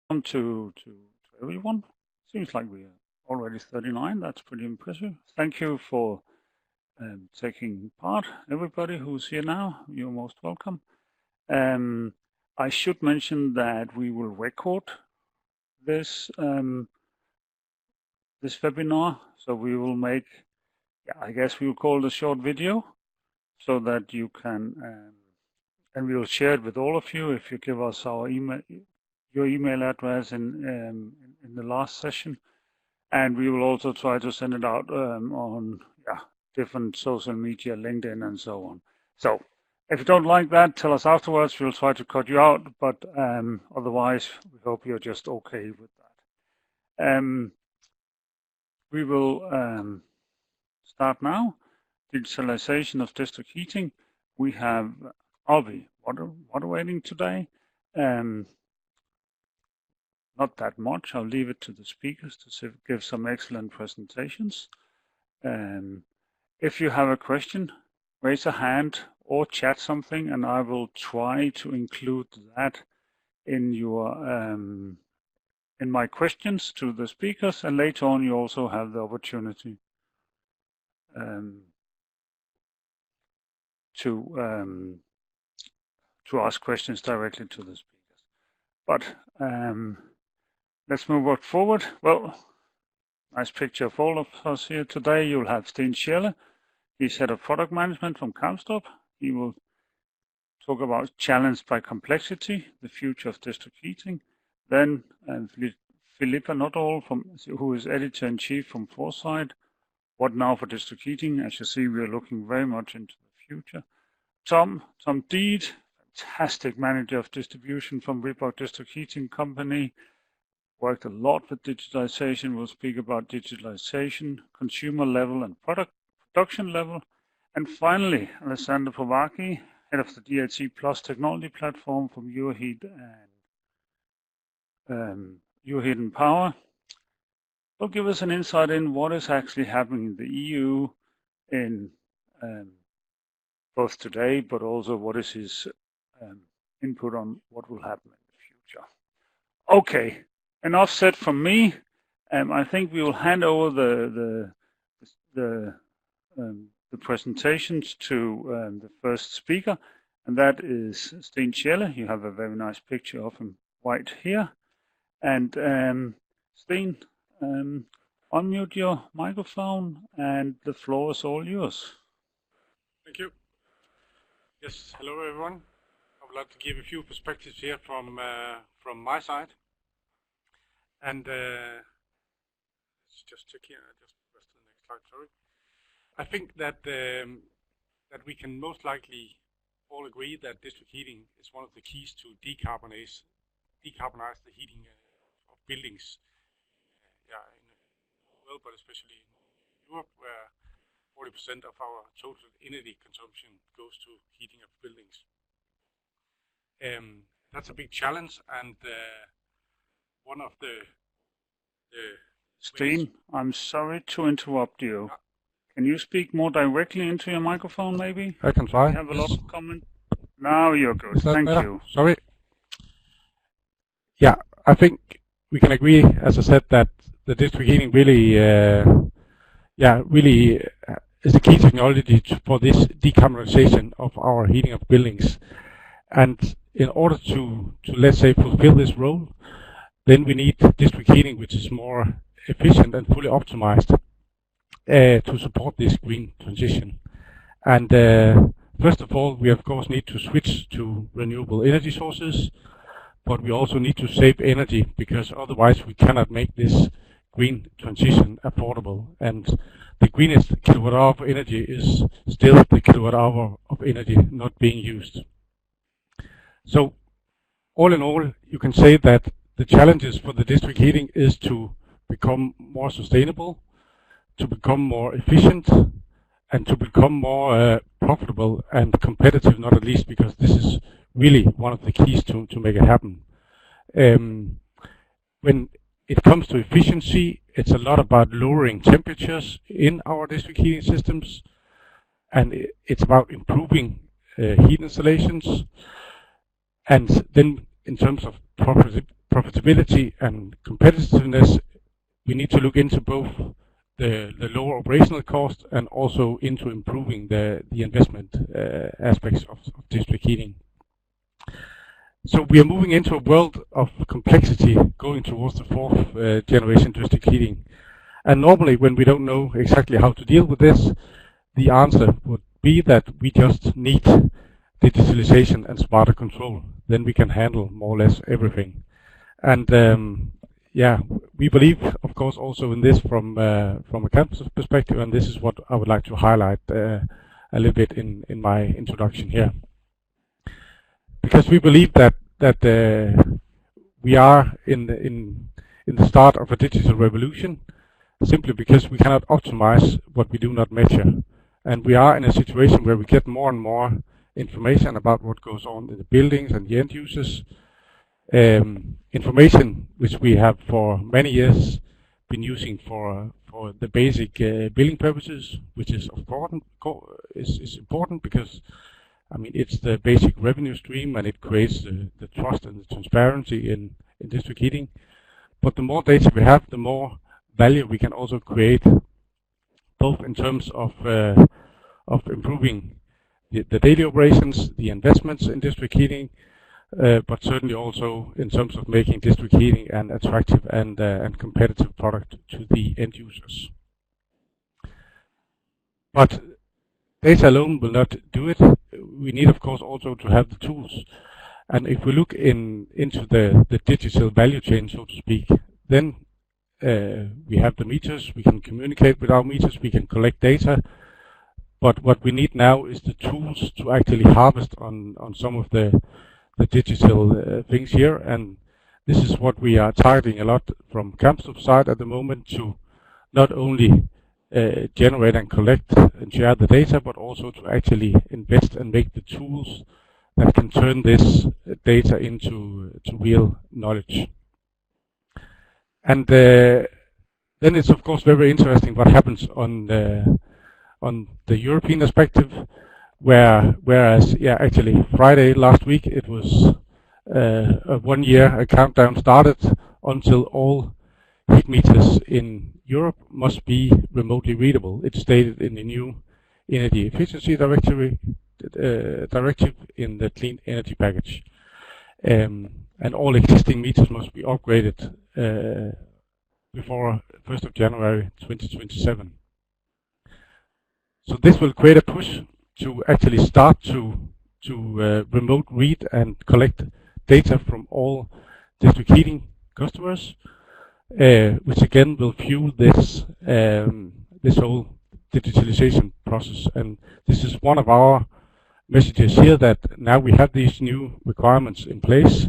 Welcome to everyone. Seems like we are already 39. That's pretty impressive. Thank you for taking part. Everybody who's here now, you're most welcome. I should mention that we will record this this webinar, so we will make, I guess we will call it a short video, so that you can, and we will share it with all of you if you give us our email, your email address in the last session, and we will also try to send it out on different social media, LinkedIn, and so on. So if you don't like that, tell us afterwards. We'll try to cut you out, but otherwise, we hope you're just okay with that. We will start now. Digitalization of district heating. We have Alvi moderating today. Not that much. I'll leave it to the speakers to give some excellent presentations. If you have a question, raise a hand or chat something, and I will try to include that in your in my questions to the speakers. And later on, you also have the opportunity to ask questions directly to the speakers. But let's move forward. Well, nice picture of all of us here today. You'll have Sten Schelle. He's head of product management from Kamstrup. He will talk about challenged by complexity, the future of district heating. Then Philippa Nuttall, who is editor-in-chief from Foresight. What now for district heating? As you see, we are looking very much into the future. Tom Deed, fantastic manager of distribution from Viborg District Heating Company. Worked a lot with digitalization. We'll speak about digitalization, consumer level and production level. And finally, Alessandro Povacchi, head of the DLT Plus technology platform from Euroheat and Power, will give us an insight in what is actually happening in the EU in both today, but also what is his input on what will happen in the future. Okay. Enough said from me. I think we will hand over the presentations to the first speaker, and that is Sten Schelle. You have a very nice picture of him right here. And Sten, unmute your microphone, and the floor is all yours. Thank you. Yes, hello everyone. I would like to give a few perspectives here from my side. And let's just check here. I just press the next slide. Sorry. I think that that we can most likely all agree that district heating is one of the keys to decarbonize the heating of buildings. In the world, but especially in Europe, where 40% of our total energy consumption goes to heating of buildings. That's a big challenge, and one of the Sten, I'm sorry to interrupt you. Can you speak more directly into your microphone, maybe? I can try. We have a lot of comment. Now you're good. Thank you. Sorry. Yeah, I think we can agree, as I said, that the district heating really, really is the key technology for this decarbonization of our heating of buildings. And in order to let's say fulfill this role, then we need district heating which is more efficient and fully optimized to support this green transition. And first of all, we of course need to switch to renewable energy sources, but we also need to save energy, because otherwise we cannot make this green transition affordable. And the greenest kilowatt hour of energy is still the kilowatt hour of energy not being used. So all in all, you can say that the challenges for the district heating is to become more sustainable, to become more efficient, and to become more profitable and competitive, not at least because this is really one of the keys to make it happen. When it comes to efficiency, it's a lot about lowering temperatures in our district heating systems, and it's about improving heat installations. And then in terms of profitability and competitiveness, we need to look into both the lower operational cost and also into improving the investment aspects of district heating. So we are moving into a world of complexity, going towards the fourth generation district heating. And normally, when we don't know exactly how to deal with this, the answer would be that we just need digitalization and smarter control. Then we can handle more or less everything. And yeah, we believe, of course, also in this from a campus perspective, and this is what I would like to highlight a little bit in my introduction here. Because we believe that we are in the start of a digital revolution, simply because we cannot optimize what we do not measure. And we are in a situation where we get more and more information about what goes on in the buildings and the end users. Information which we have for many years been using for the basic billing purposes, which is important because I mean it's the basic revenue stream and it creates the trust and the transparency in district heating. But the more data we have, the more value we can also create, both in terms of improving the daily operations, the investments in district heating, but certainly also in terms of making district heating an attractive and competitive product to the end users. But data alone will not do it. We need, of course, also to have the tools. And if we look into the digital value chain, so to speak, then we have the meters, we can communicate with our meters, we can collect data. But what we need now is the tools to actually harvest on some of the digital things here, and this is what we are targeting a lot from Kampstrup side at the moment, to not only generate and collect and share the data, but also to actually invest and make the tools that can turn this data into real knowledge. And then it's of course very interesting what happens on the European perspective. Whereas, yeah, actually Friday last week it was a 1 year a countdown started until all heat meters in Europe must be remotely readable. It's stated in the new Energy Efficiency Directive in the Clean Energy Package, and all existing meters must be upgraded before 1st of January 2027. So this will create a push to actually start to remote read and collect data from all district heating customers, which again will fuel this this whole digitalization process. And this is one of our messages here, that now we have these new requirements in place.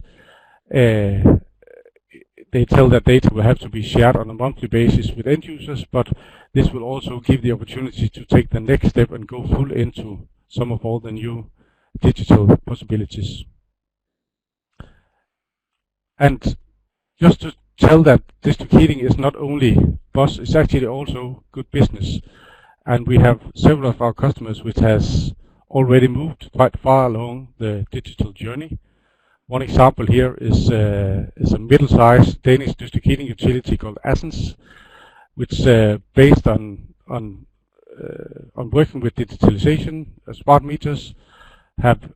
They tell that data will have to be shared on a monthly basis with end users, but this will also give the opportunity to take the next step and go full into some of all the new digital possibilities. And just to tell that district heating is not only buzz, it's actually also good business. And we have several of our customers which has already moved quite far along the digital journey. One example here is a middle-sized Danish district heating utility called Assens, which based on working with digitalization, smart meters, have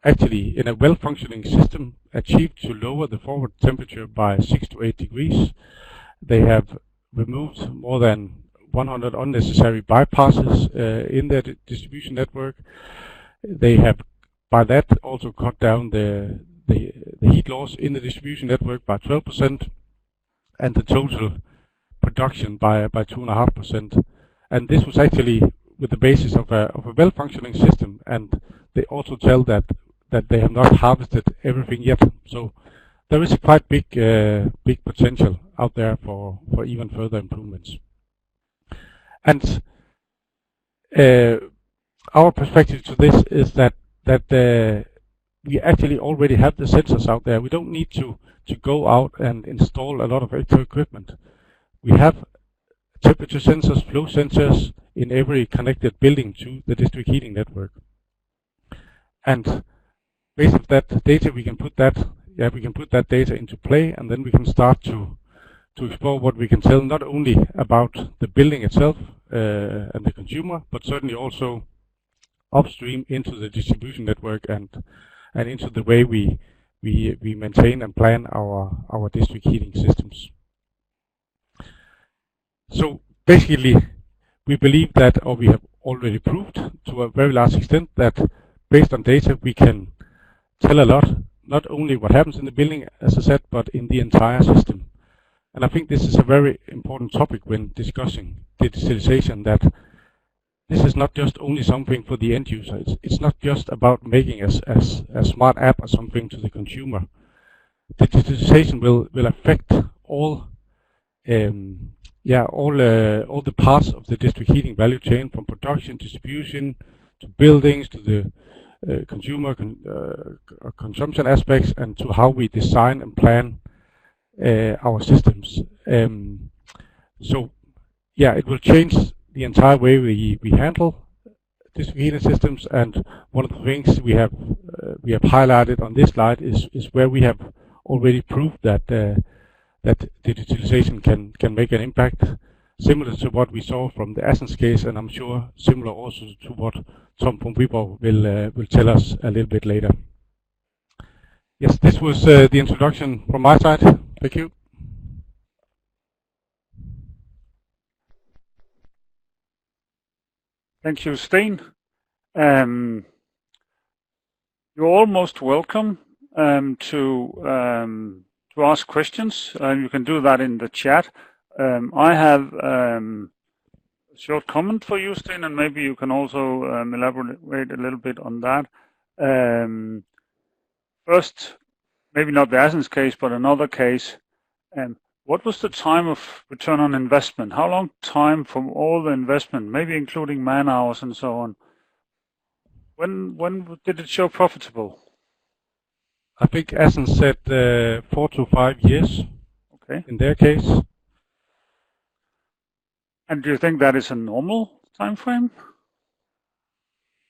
actually in a well-functioning system achieved to lower the forward temperature by 6 to 8 degrees. They have removed more than 100 unnecessary bypasses in their distribution network. They have by that also cut down the heat loss in the distribution network by 12%, and the total production by 2.5%. And this was actually with the basis of a well-functioning system. And they also tell that they have not harvested everything yet. So there is a quite big potential out there for even further improvements. And our perspective to this is that we actually already have the sensors out there. We don't need to go out and install a lot of extra equipment. We have temperature sensors, flow sensors in every connected building to the district heating network. And based on that data, we can put that we can put that data into play, and then we can start to explore what we can tell not only about the building itself and the consumer, but certainly also upstream into the distribution network and into the way we maintain and plan our district heating systems. So basically, we believe that, or we have already proved to a very large extent, that based on data we can tell a lot, not only what happens in the building, as I said, but in the entire system. And I think this is a very important topic when discussing digitalization, that this is not just only something for the end user. It's not just about making a smart app or something to the consumer. Digitalization will affect all all the parts of the district heating value chain, from production, distribution, to buildings, to the consumer consumption aspects, and to how we design and plan our systems. So it will change the entire way we handle district heating systems. And one of the things we have highlighted on this slide is where we have already proved that that digitalization can make an impact, similar to what we saw from the Athens case, and I'm sure similar also to what Tom from Viborg will tell us a little bit later. Yes, this was the introduction from my side. Thank you. Thank you, Sten. You're almost welcome to ask questions. You can do that in the chat. I have a short comment for you, Sten, and maybe you can also elaborate a little bit on that. First, maybe not the Athens case, but another case. What was the time of return on investment? How long time from all the investment, maybe including man hours and so on? When did it show profitable? I think Athens said 4 to 5 years. Okay. In their case. And do you think that is a normal time frame?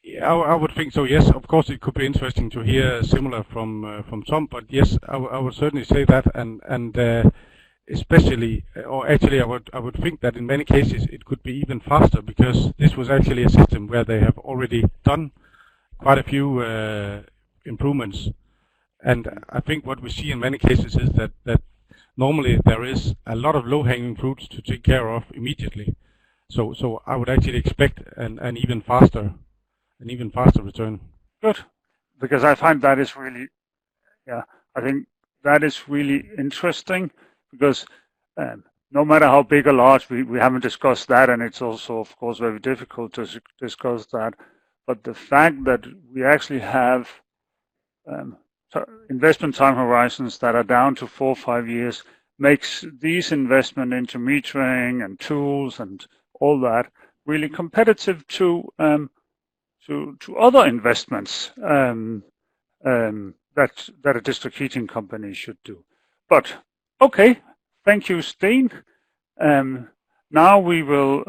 Yeah, I would think so. Yes, of course, it could be interesting to hear similar from Tom, but yes, I would certainly say that, and especially, or actually, I would think that in many cases it could be even faster, because this was actually a system where they have already done quite a few improvements. And I think what we see in many cases is that normally there is a lot of low-hanging fruits to take care of immediately. So I would actually expect an even faster return. Good, because I find that is really, I think that is really interesting, because no matter how big or large, we haven't discussed that, and it's also, of course, very difficult to discuss that. But the fact that we actually have investment time horizons that are down to 4 or 5 years makes these investment into metering and tools and all that really competitive to other investments that a district heating company should do. But okay, thank you, Sten. Now we will.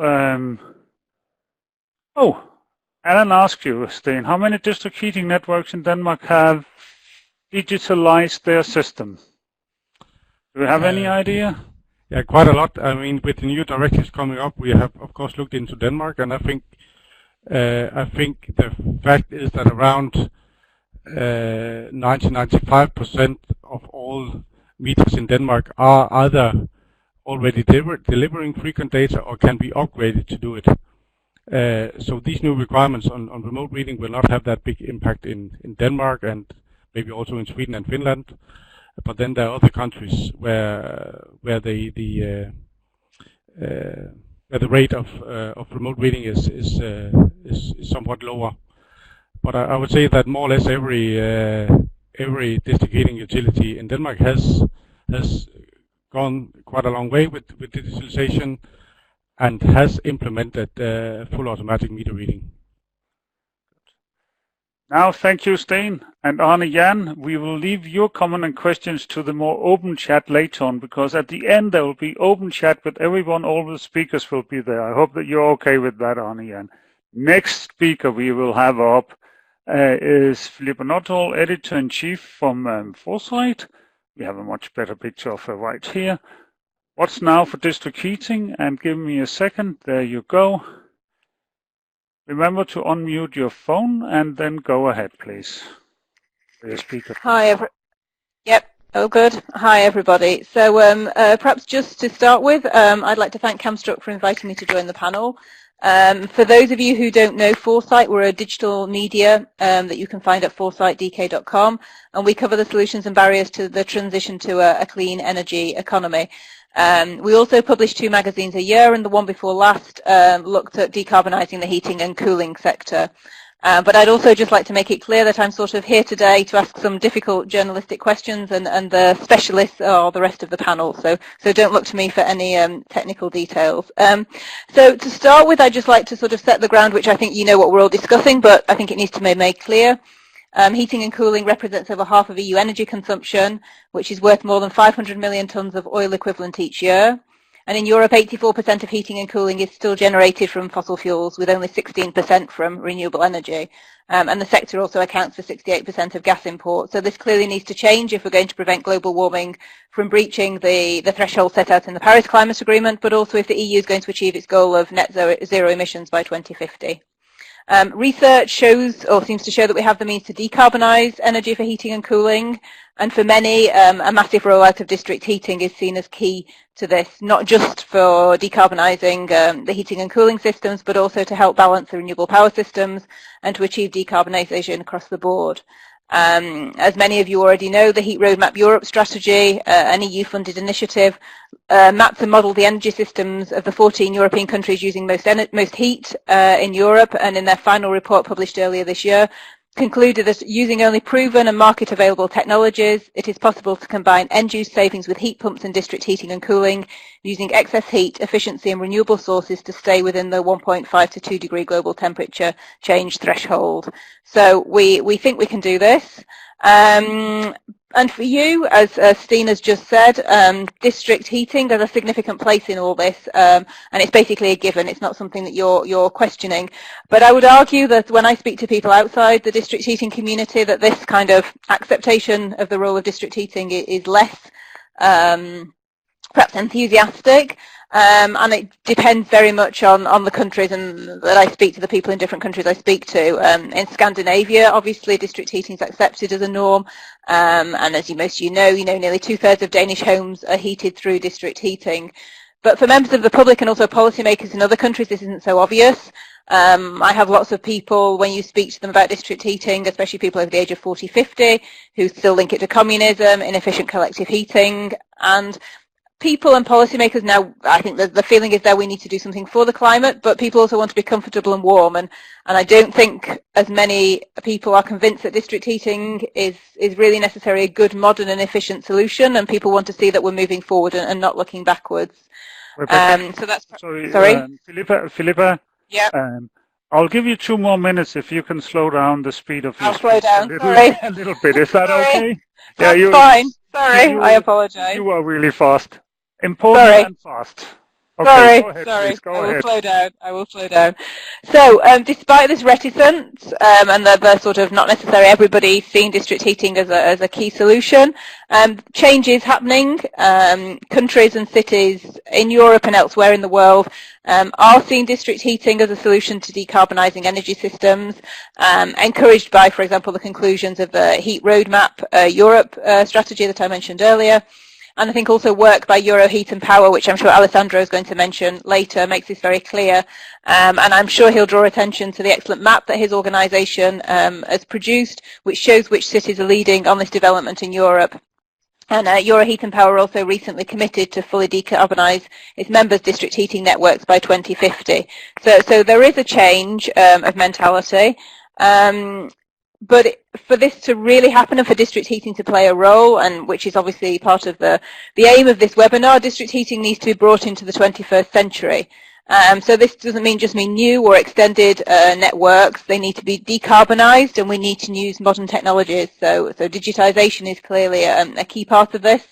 Alan asked you, Sten, how many district heating networks in Denmark have digitalized their system? Do you have any idea? Yeah, quite a lot. I mean, with the new directives coming up, we have, of course, looked into Denmark, and I think the fact is that around 90-95% of all meters in Denmark are either already delivering frequent data or can be upgraded to do it. So these new requirements on remote reading will not have that big impact in Denmark, and maybe also in Sweden and Finland. But then there are other countries where the rate of remote reading is somewhat lower. But I would say that more or less every district heating utility in Denmark has gone quite a long way with digitalization and has implemented full automatic meter reading. Now, thank you, Sten. And Arne Jan, we will leave your comment and questions to the more open chat later on, because at the end there will be open chat with everyone. All the speakers will be there. I hope that you're okay with that, Arne Jan. Next speaker we will have up is Philippa Nuttall, Editor-in-Chief from Foresight. We have a much better picture of her right here. What's now for district heating? And give me a second. There you go. Remember to unmute your phone and then go ahead, please. Your speaker. Hi, yep. Oh, good. Hi, everybody. So perhaps just to start with, I'd like to thank Camstruck for inviting me to join the panel. For those of you who don't know Foresight, we're a digital media that you can find at foresightdk.com, and we cover the solutions and barriers to the transition to a clean energy economy. We also publish 2 magazines a year, and the one before last looked at decarbonising the heating and cooling sector. But I'd also just like to make it clear that I'm sort of here today to ask some difficult journalistic questions, and the specialists are the rest of the panel. So don't look to me for any technical details. So to start with, I'd just like to sort of set the ground, which I think you know what we're all discussing, but I think it needs to be made clear. Heating and cooling represents over half of EU energy consumption, which is worth more than 500 million tonnes of oil equivalent each year. And in Europe, 84% of heating and cooling is still generated from fossil fuels, with only 16% from renewable energy. And the sector also accounts for 68% of gas imports. So this clearly needs to change if we're going to prevent global warming from breaching the threshold set out in the Paris Climate Agreement, but also if the EU is going to achieve its goal of net zero emissions by 2050. Research shows, or seems to show, that we have the means to decarbonise energy for heating and cooling, and for many, a massive rollout of district heating is seen as key to this, not just for decarbonising the heating and cooling systems, but also to help balance the renewable power systems and to achieve decarbonisation across the board. As many of you already know, the Heat Roadmap Europe strategy, an EU-funded initiative, mapped and modelled the energy systems of the 14 European countries using most heat in Europe, and in their final report published earlier this year, concluded that using only proven and market available technologies, it is possible to combine end-use savings with heat pumps and district heating and cooling, using excess heat, efficiency and renewable sources to stay within the 1.5 to 2 degree global temperature change threshold. So we think we can do this. And for you, as Steen has just said, district heating, there's a significant place in all this, and it's basically a given. It's not something that you're questioning. But I would argue that when I speak to people outside the district heating community, that this kind of acceptation of the role of district heating is less perhaps enthusiastic. And it depends very much on the countries and that I speak to, the people in different countries I speak to. In Scandinavia, obviously, district heating is accepted as a norm. And as most of you know, nearly 2/3 of Danish homes are heated through district heating. But for members of the public and also policymakers in other countries, this isn't so obvious. I have lots of people, when you speak to them about district heating, especially people over the age of 40, 50, who still link it to communism, inefficient collective heating, and people and policymakers now, I think the feeling is that we need to do something for the climate, but people also want to be comfortable and warm, and I don't think as many people are convinced that district heating is really necessarily a good, modern and efficient solution, and people want to see that we're moving forward and not looking backwards. So that's sorry. Philippa. Yeah. I'll give you 2 more minutes if you can slow down the speed of your I'll slow down. a little bit. Is that okay? That's fine. Sorry, I apologize. You are really fast. Important and fast. Okay, sorry, go ahead, sorry. Please. Go ahead. I will slow down. So, despite this reticence and the sort of not necessarily everybody seeing district heating as a key solution, change is happening. Countries and cities in Europe and elsewhere in the world are seeing district heating as a solution to decarbonising energy systems, encouraged by, for example, the conclusions of the Heat Roadmap Europe strategy that I mentioned earlier. And I think also work by Euroheat and Power, which I'm sure Alessandro is going to mention later, makes this very clear. And I'm sure he'll draw attention to the excellent map that his organisation has produced, which shows which cities are leading on this development in Europe. And Euroheat and Power also recently committed to fully decarbonise its members' district heating networks by 2050. So there is a change of mentality. But for this to really happen and for district heating to play a role, and which is obviously part of the aim of this webinar, district heating needs to be brought into the 21st century. So this doesn't mean new or extended networks. They need to be decarbonised, and we need to use modern technologies. So digitalisation is clearly a key part of this.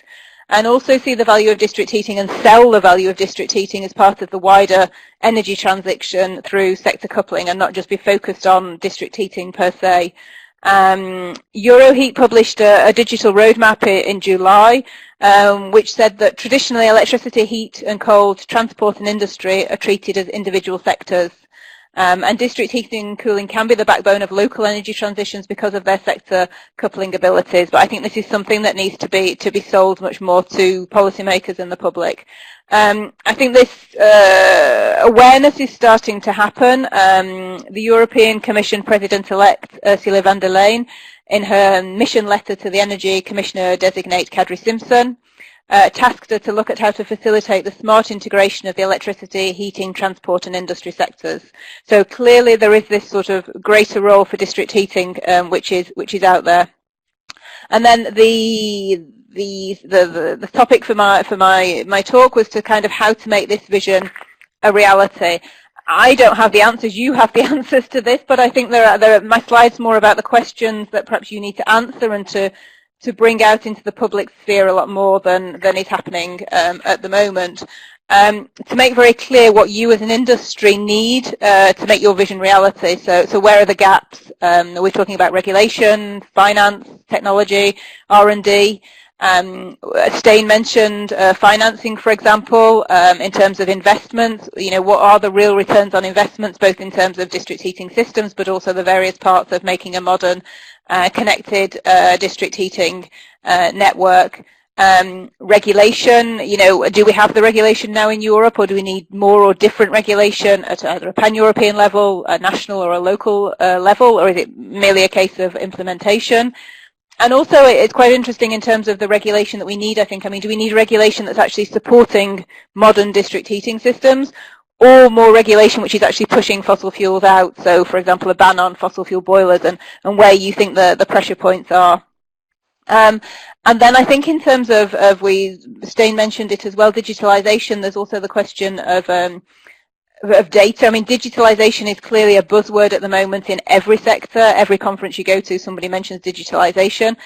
and also see the value of district heating and sell the value of district heating as part of the wider energy transition through sector coupling, and not just be focused on district heating per se. Euroheat published a digital roadmap in July, which said that traditionally electricity, heat and cold, transport and industry are treated as individual sectors. And district heating and cooling can be the backbone of local energy transitions because of their sector coupling abilities. But I think this is something that needs to be sold much more to policymakers and the public. I think this awareness is starting to happen. The European Commission President-elect Ursula von der Leyen, in her mission letter to the Energy Commissioner-designate Kadri Simpson, tasked her to look at how to facilitate the smart integration of the electricity, heating, transport and industry sectors. So clearly there is this sort of greater role for district heating, which is out there. And then the topic for my talk was to kind of how to make this vision a reality. I don't have the answers, you have the answers to this, but I think my slides more about the questions that perhaps you need to answer and to bring out into the public sphere a lot more than is happening at the moment. To make very clear what you as an industry need to make your vision reality. So where are the gaps? We're talking about regulation, finance, technology, R&D. Stein mentioned financing, for example, in terms of investments. You know, what are the real returns on investments, both in terms of district heating systems, but also the various parts of making a modern connected district heating network. Regulation, you know, do we have the regulation now in Europe, or do we need more or different regulation at either a pan-European level, a national or a local level, or is it merely a case of implementation? And also it's quite interesting in terms of the regulation that we need, I think. I mean, do we need regulation that's actually supporting modern district heating systems, or more regulation which is actually pushing fossil fuels out? So, for example, a ban on fossil fuel boilers, and where you think the pressure points are. And then I think in terms of Stein mentioned it as well, digitalisation, there's also the question of data. I mean, digitalisation is clearly a buzzword at the moment in every sector. Every conference you go to, somebody mentions digitalisation.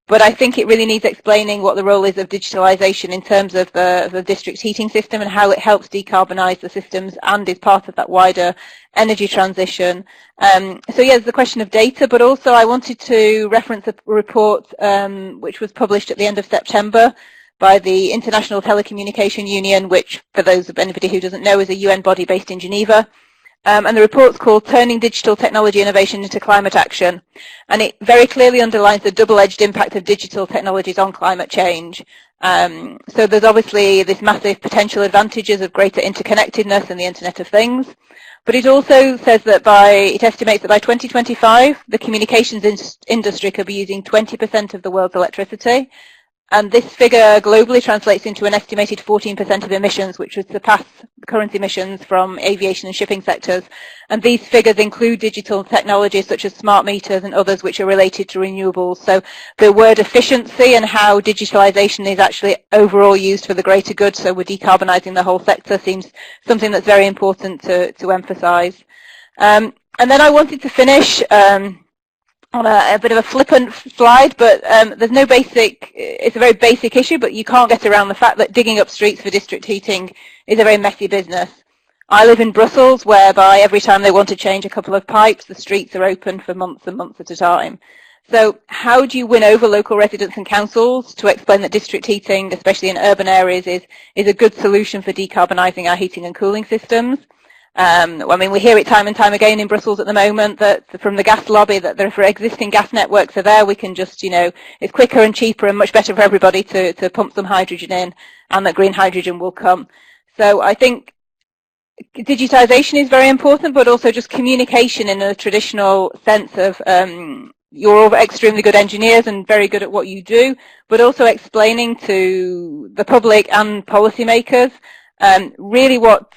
But I think it really needs explaining what the role is of digitalisation in terms of the district heating system and how it helps decarbonise the systems and is part of that wider energy transition. So yeah, there's the question of data, but also I wanted to reference a report which was published at the end of September by the International Telecommunication Union, which, for those of anybody who doesn't know, is a UN body based in Geneva. And the report's called Turning Digital Technology Innovation into Climate Action. And it very clearly underlines the double-edged impact of digital technologies on climate change. So there's obviously this massive potential advantages of greater interconnectedness and the Internet of Things. But it also says that it estimates that by 2025, the communications industry could be using 20% of the world's electricity. And this figure globally translates into an estimated 14% of emissions, which would surpass current emissions from aviation and shipping sectors. And these figures include digital technologies such as smart meters and others which are related to renewables. So the word efficiency and how digitalisation is actually overall used for the greater good, so we're decarbonising the whole sector, seems something that's very important to emphasise. And then I wanted to finish on a bit of a flippant slide, but there's no basic, it's a very basic issue, but you can't get around the fact that digging up streets for district heating is a very messy business. I live in Brussels, whereby every time they want to change a couple of pipes, the streets are open for months and months at a time. So how do you win over local residents and councils to explain that district heating, especially in urban areas, is a good solution for decarbonising our heating and cooling systems? I mean, we hear it time and time again in Brussels at the moment that from the gas lobby that for existing gas networks are there, we can just, you know, it's quicker and cheaper and much better for everybody to pump some hydrogen in, and that green hydrogen will come. So I think digitisation is very important, but also just communication in a traditional sense of you're all extremely good engineers and very good at what you do, but also explaining to the public and policymakers really what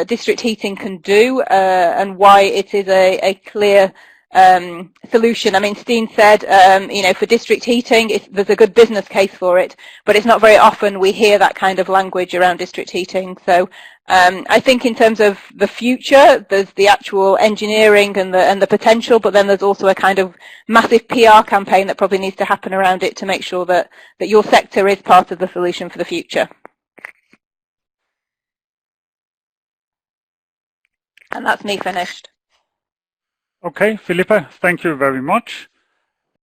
district heating can do and why it is a clear solution. I mean, Steen said, you know, for district heating, there's a good business case for it, but it's not very often we hear that kind of language around district heating. So I think in terms of the future, there's the actual engineering and the potential, but then there's also a kind of massive PR campaign that probably needs to happen around it to make sure that your sector is part of the solution for the future. And that's me finished. Okay, Philippa, thank you very much.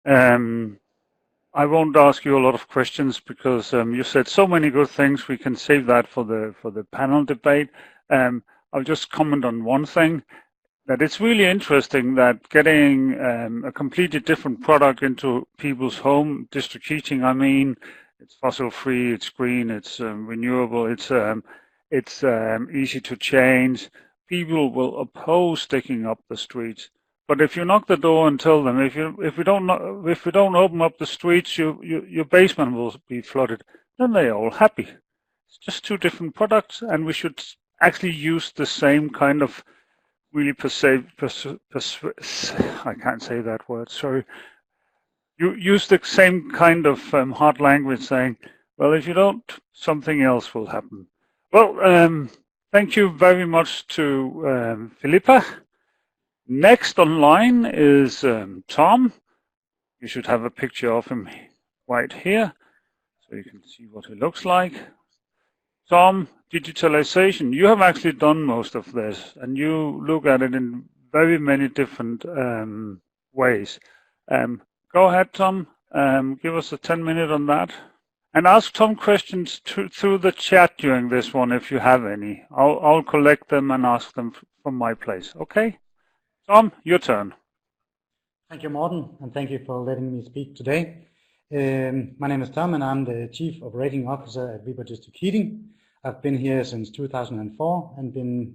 I won't ask you a lot of questions because you said so many good things. We can save that for the panel debate. I'll just comment on one thing, that it's really interesting that getting a completely different product into people's home, district heating, I mean, it's fossil free, it's green, it's renewable, it's easy to change. People will oppose sticking up the streets. But if you knock the door and tell them, if we don't open up the streets, your basement will be flooded, then they're all happy. It's just two different products, and we should actually use the same kind of really I can't say that word. Sorry. You use the same kind of hard language, saying, well, if you don't, something else will happen. Well, thank you very much to Philippa. Next online is Tom. You should have a picture of him right here, so you can see what he looks like. Tom, digitalization. You have actually done most of this, and you look at it in very many different ways. Go ahead, Tom. Give us a 10-minute on that. And ask Tom questions through the chat during this one if you have any. I'll collect them and ask them from my place, okay? Tom, your turn. Thank you, Morten, and thank you for letting me speak today. My name is Tom, and I'm the Chief Operating Officer at Viborg District Heating. I've been here since 2004 and been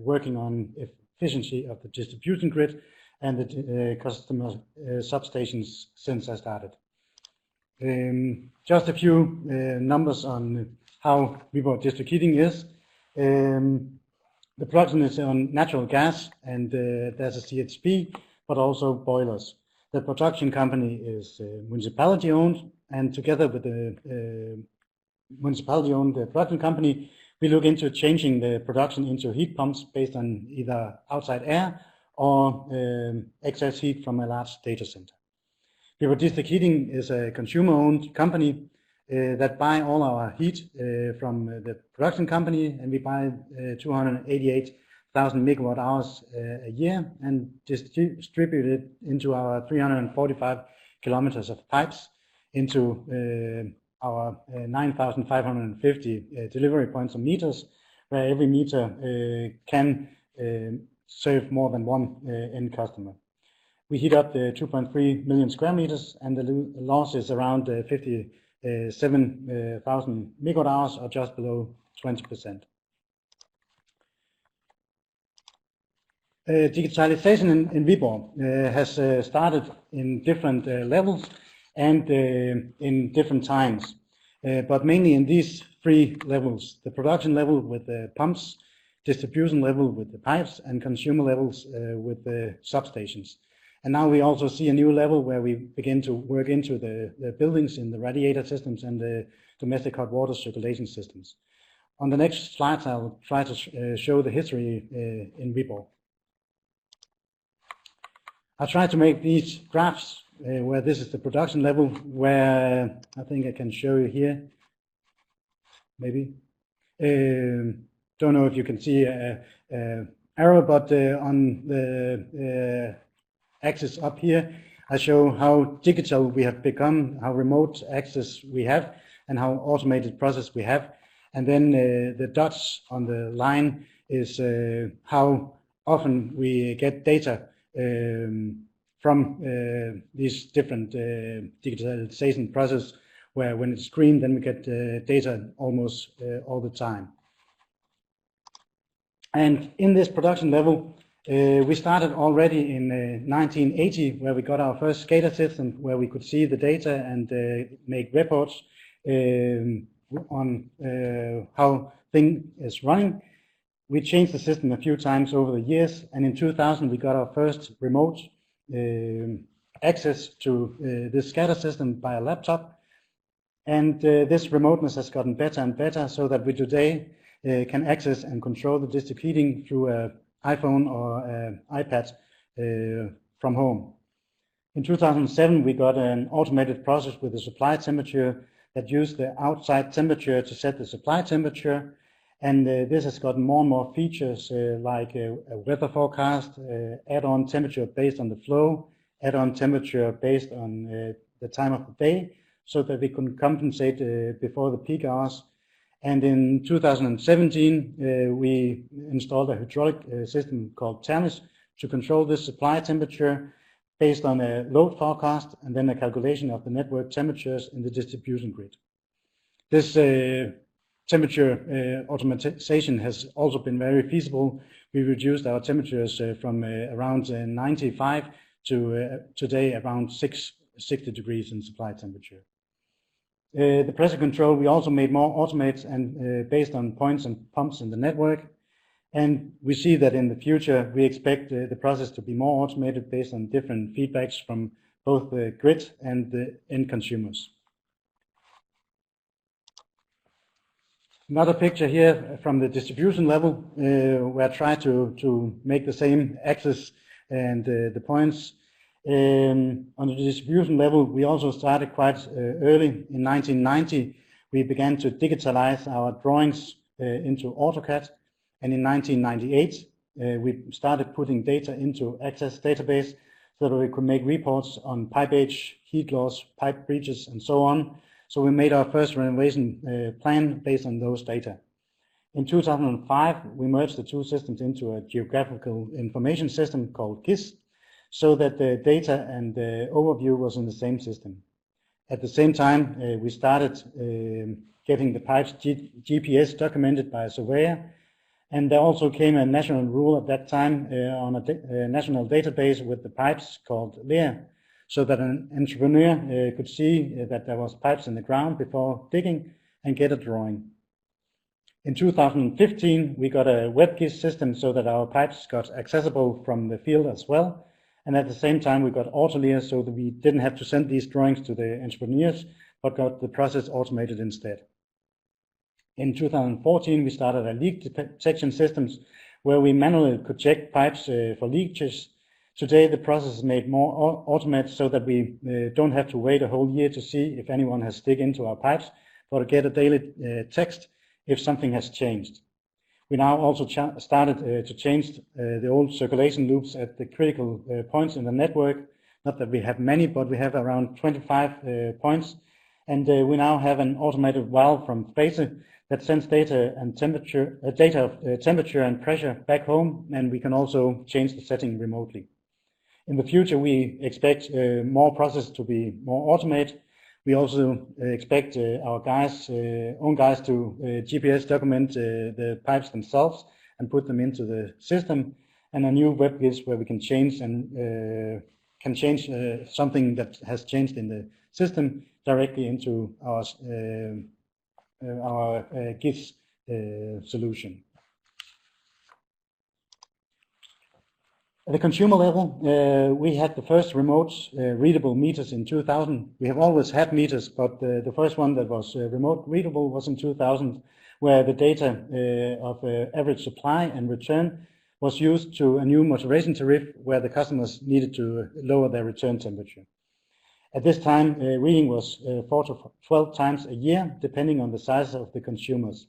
working on efficiency of the distribution grid and the customer substations since I started. Just a few numbers on how Viborg District Heating is. The production is on natural gas, and there's a CHP, but also boilers. The production company is municipality owned, and together with the municipality owned production company, we look into changing the production into heat pumps based on either outside air or excess heat from a large data center. Viborg District Heating is a consumer owned company that buy all our heat from the production company, and we buy 288,000 megawatt hours a year and distribute it into our 345 kilometers of pipes into our 9,550 delivery points of meters, where every meter can serve more than one end customer. We heat up the 2.3 million square meters, and the loss is around 57,000 megawatt hours, or just below 20%. Digitalization in Viborg has started in different levels and in different times, but mainly in these three levels: the production level with the pumps, distribution level with the pipes, and consumer levels with the substations. And now we also see a new level where we begin to work into the buildings in the radiator systems and the domestic hot water circulation systems. On the next slides, I'll try to show the history in Viborg. I try to make these graphs where this is the production level, where I think I can show you here, maybe. Don't know if you can see an arrow, but on the axis up here, I show how digital we have become, how remote access we have, and how automated process we have. And then the dots on the line is how often we get data from these different digitalization process, where when it's green, then we get data almost all the time. And in this production level, we started already in 1980, where we got our first SCADA system, where we could see the data and make reports on how thing is running. We changed the system a few times over the years, and in 2000 we got our first remote access to this SCADA system by a laptop. And this remoteness has gotten better and better, so that we today can access and control the district heating through an iPhone or an iPad from home. In 2007, we got an automated process with the supply temperature that used the outside temperature to set the supply temperature. And this has gotten more and more features like a weather forecast, add-on temperature based on the flow, add-on temperature based on the time of the day, so that we can compensate before the peak hours. And in 2017, we installed a hydraulic system called TAMIS to control this supply temperature based on a load forecast and then a calculation of the network temperatures in the distribution grid. This temperature automation has also been very feasible. We reduced our temperatures from around 95 to today around 60 degrees in supply temperature. The pressure control we also made more automated and based on points and pumps in the network. And we see that in the future we expect the process to be more automated based on different feedbacks from both the grid and the end consumers. Another picture here from the distribution level, where I try to make the same axis and the points. On the distribution level, we also started quite early. In 1990, we began to digitalize our drawings into AutoCAD. And in 1998, we started putting data into Access database so that we could make reports on pipe age, heat loss, pipe breaches, and so on. So we made our first renovation plan based on those data. In 2005, we merged the two systems into a geographical information system called GIS, so that the data and the overview was in the same system. At the same time, we started getting the pipes GPS documented by a surveyor, and there also came a national rule at that time on a national database with the pipes called LEA, so that an entrepreneur could see that there was pipes in the ground before digging and get a drawing. In 2015, we got a WebGIS system so that our pipes got accessible from the field as well. And at the same time, we got AutoLEA so that we didn't have to send these drawings to the entrepreneurs, but got the process automated instead. In 2014, we started a leak detection systems where we manually could check pipes for leakages. Today, the process is made more automated so that we don't have to wait a whole year to see if anyone has dig into our pipes, but to get a daily text if something has changed. We now also started to change the old circulation loops at the critical points in the network. Not that we have many, but we have around 25 points. And we now have an automated valve from Phase that sends data and temperature, temperature and pressure back home, and we can also change the setting remotely. In the future, we expect more processes to be more automated. We also expect our own guys to GPS document the pipes themselves and put them into the system, and a new WebGIS where we can change and something that has changed in the system directly into our GIS solution. At the consumer level, we had the first remote readable meters in 2000. We have always had meters, but the first one that was remote readable was in 2000, where the data of average supply and return was used to a new moderation tariff where the customers needed to lower their return temperature. At this time, reading was 4 to 12 times a year, depending on the size of the consumers.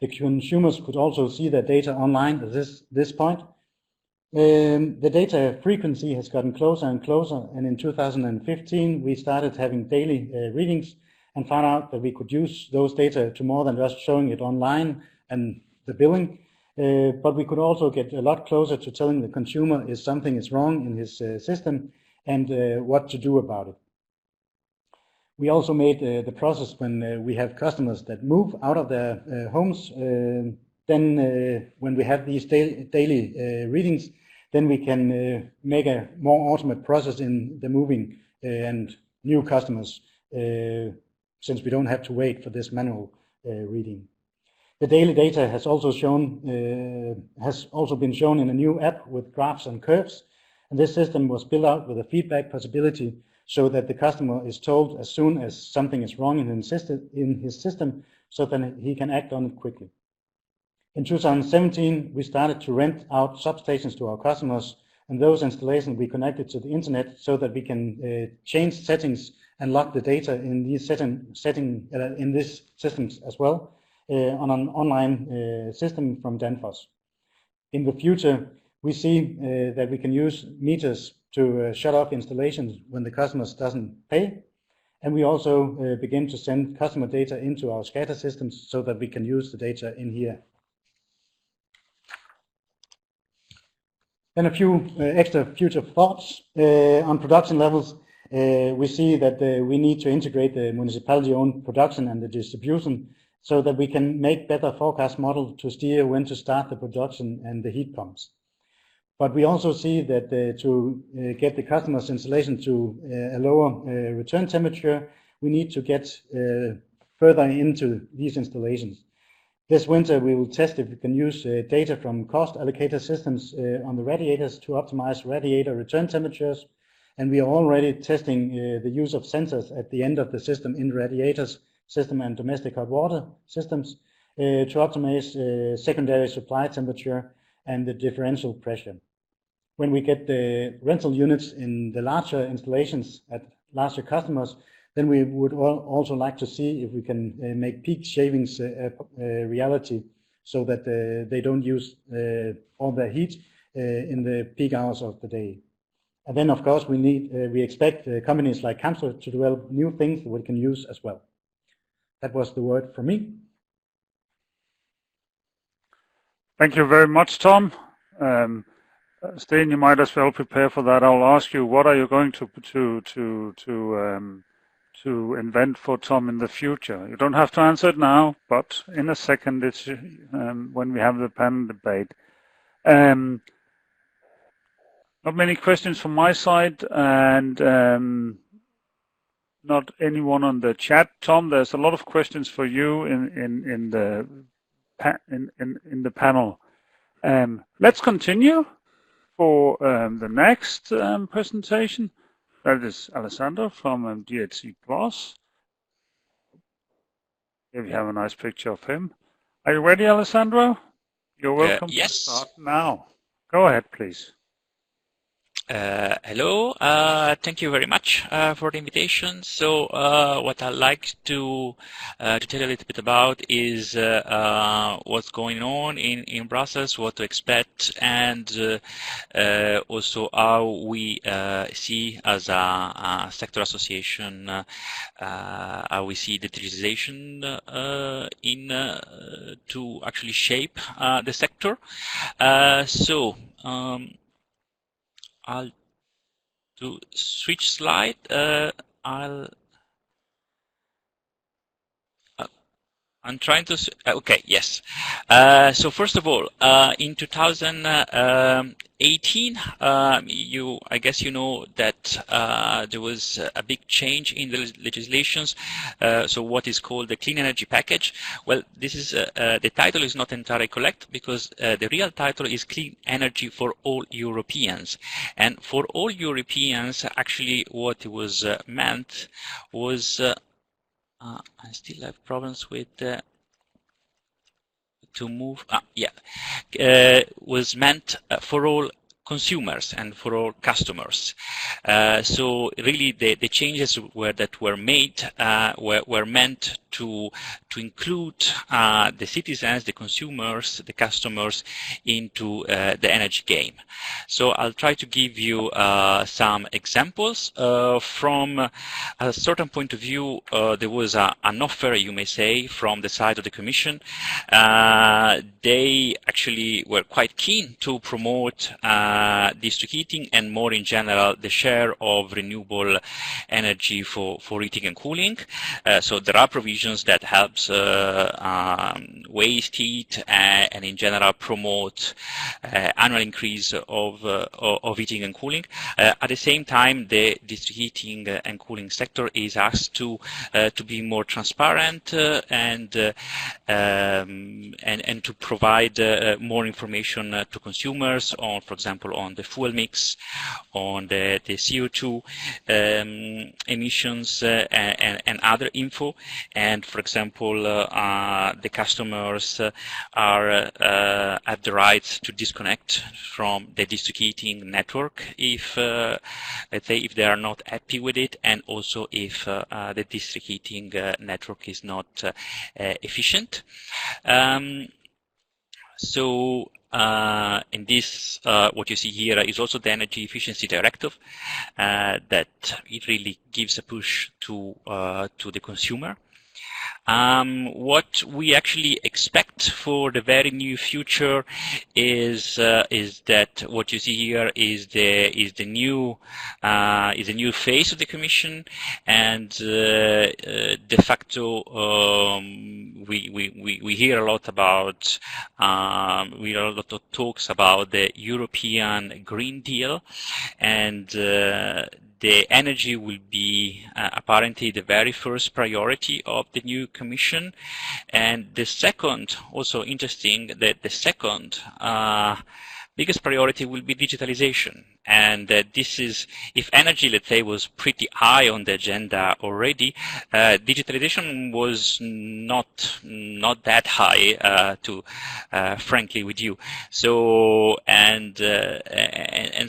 The consumers could also see their data online at this point. The data frequency has gotten closer and closer, and in 2015 we started having daily readings and found out that we could use those data to more than just showing it online and the billing, but we could also get a lot closer to telling the consumer if something is wrong in his system and what to do about it. We also made the process when we have customers that move out of their homes, then when we have these daily readings, then we can make a more automated process in the moving and new customers, since we don't have to wait for this manual reading. The daily data has also been shown in a new app with graphs and curves, And this system was built out with a feedback possibility so that the customer is told as soon as something is wrong in his system, so that he can act on it quickly. In 2017, we started to rent out substations to our customers, and those installations we connected to the internet so that we can change settings and lock the data in these in these systems as well on an online system from Danfoss. In the future, we see that we can use meters to shut off installations when the customer doesn't pay, and we also begin to send customer data into our SCADA systems so that we can use the data in here. Then a few extra future thoughts on production levels. We see that we need to integrate the municipality-owned production and the distribution so that we can make better forecast models to steer when to start the production and the heat pumps. But we also see that to get the customer's installation to a lower return temperature, we need to get further into these installations. This winter, we will test if we can use data from cost allocator systems on the radiators to optimize radiator return temperatures. And we are already testing the use of sensors at the end of the system in radiators system and domestic hot water systems to optimize secondary supply temperature and the differential pressure. When we get the rental units in the larger installations at larger customers, then we would also like to see if we can make peak shavings a reality so that they don't use all their heat in the peak hours of the day. And then, of course, we expect companies like Kamstrup to develop new things that we can use as well. That was the word from me. Thank you very much, Tom. Sten, you might as well prepare for that. I'll ask you, what are you going to invent for Tom in the future? You don't have to answer it now, but in a second, it's when we have the panel debate. Not many questions from my side, and not anyone on the chat. Tom, there's a lot of questions for you in the panel. Let's continue for the next presentation. That is Alessandro from DHC Plus. Here we have a nice picture of him. Are you ready, Alessandro? You're welcome yes. to start now. Go ahead, please. Hello, thank you very much for the invitation. So what I'd like to tell you a little bit about is what's going on in Brussels, what to expect, and also how we see as a sector association, how we see digitalization to actually shape the sector. I'll do switch slide. I'm trying to. Okay, yes. So first of all, in 2018, I guess you know that there was a big change in the legislations. So what is called the Clean Energy Package. Well, this is the title is not entirely correct because the real title is Clean Energy for All Europeans. And for all Europeans, actually, what it was meant was. I still have problems with to move. Was meant for all consumers and for all customers. So really, the changes that were made were meant to include the citizens, the consumers, the customers into the energy game. So I'll try to give you some examples. From a certain point of view, there was an offer, you may say, from the side of the Commission. They actually were quite keen to promote district heating and more in general the share of renewable energy for heating and cooling. So there are provisions that helps waste heat and in general promote annual increase of heating and cooling. At the same time, the district heating and cooling sector is asked to be more transparent and to provide more information to consumers on, for example, example, on the fuel mix, on the CO2 emissions, and other info. And for example, the customers have the right to disconnect from the district heating network if, let's say, if they are not happy with it, and also if the district heating network is not efficient. In this, what you see here is also the Energy Efficiency Directive that it really gives a push to the consumer. What we actually expect for the very near future is that what you see here is the new face of the Commission, and de facto we hear a lot about we hear a lot of talks about the European Green Deal, and the energy will be apparently the very first priority of the new Commission. And the second, also interesting, that the second biggest priority will be digitalization. And this is, if energy, let's say, was pretty high on the agenda already, digitalization was not that high, frankly, with you. So and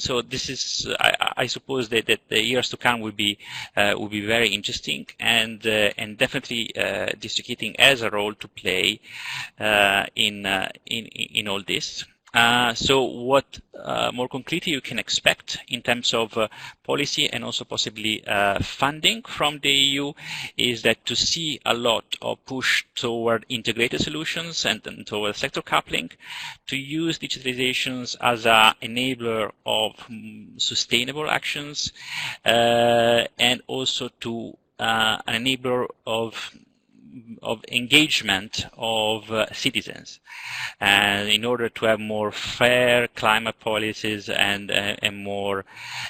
so this is, I suppose that the years to come will be very interesting, and definitely district heating has a role to play in all this. So what more concretely you can expect in terms of policy and also possibly funding from the EU is that to see a lot of push toward integrated solutions and toward sector coupling, to use digitalizations as an enabler of sustainable actions, and also to an enabler of engagement of citizens, and in order to have more fair climate policies and more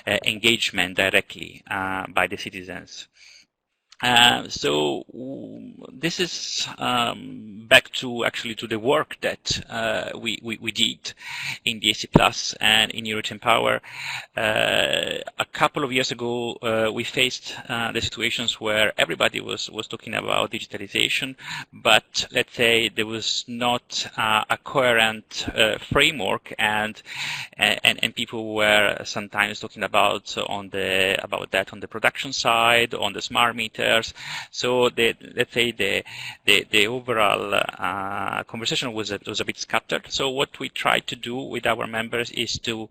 engagement directly by the citizens. So this is back to actually to the work that we did in the AC Plus and in European Power. A couple of years ago, we faced the situations where everybody was talking about digitalization, but let's say there was not a coherent framework, and people were sometimes talking about that on the production side, on the smart meter. So let's say the overall conversation was a bit scattered. So what we tried to do with our members is to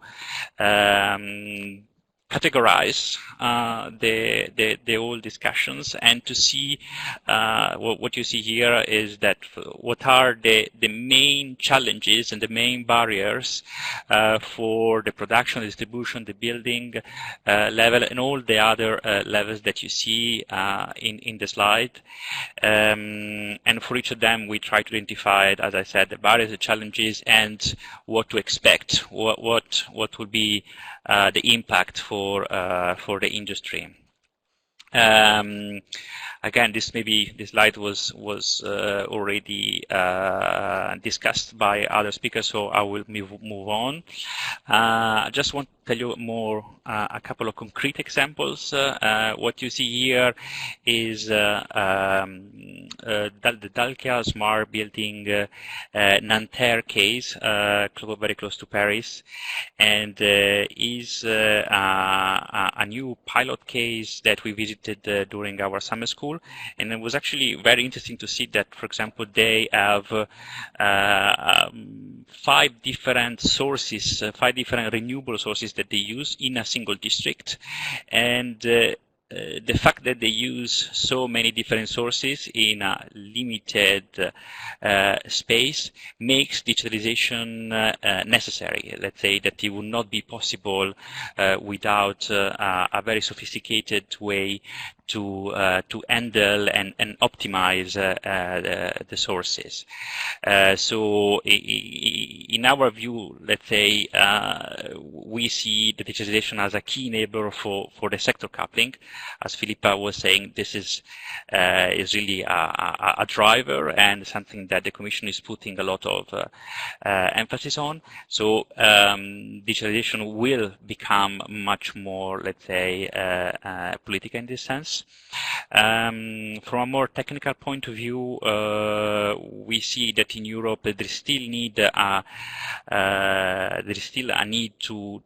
categorize the whole discussions, and to see what you see here is that what are the main challenges and the main barriers for the production, distribution, the building level, and all the other levels that you see in the slide. And for each of them, we try to identify, as I said, the barriers, the challenges, and what to expect, what will be the impact for the industry. Again, this slide was already discussed by other speakers, so I will move on. I just want to tell you more a couple of concrete examples. What you see here is the Dalkia Smart Building Nanterre case, very close to Paris, and is a new pilot case that we visited during our summer school. And it was actually very interesting to see that, for example, they have 5 different sources, 5 different renewable sources that they use in a single district. And the fact that they use so many different sources in a limited space makes digitalization necessary. Let's say that it would not be possible without a very sophisticated way to handle and optimize the sources. So in our view, let's say, we see the digitalization as a key enabler for the sector coupling. As Philippa was saying, this is really a driver and something that the Commission is putting a lot of emphasis on. So digitalization will become much more, let's say, political in this sense. From a more technical point of view, we see that in Europe there is still a need to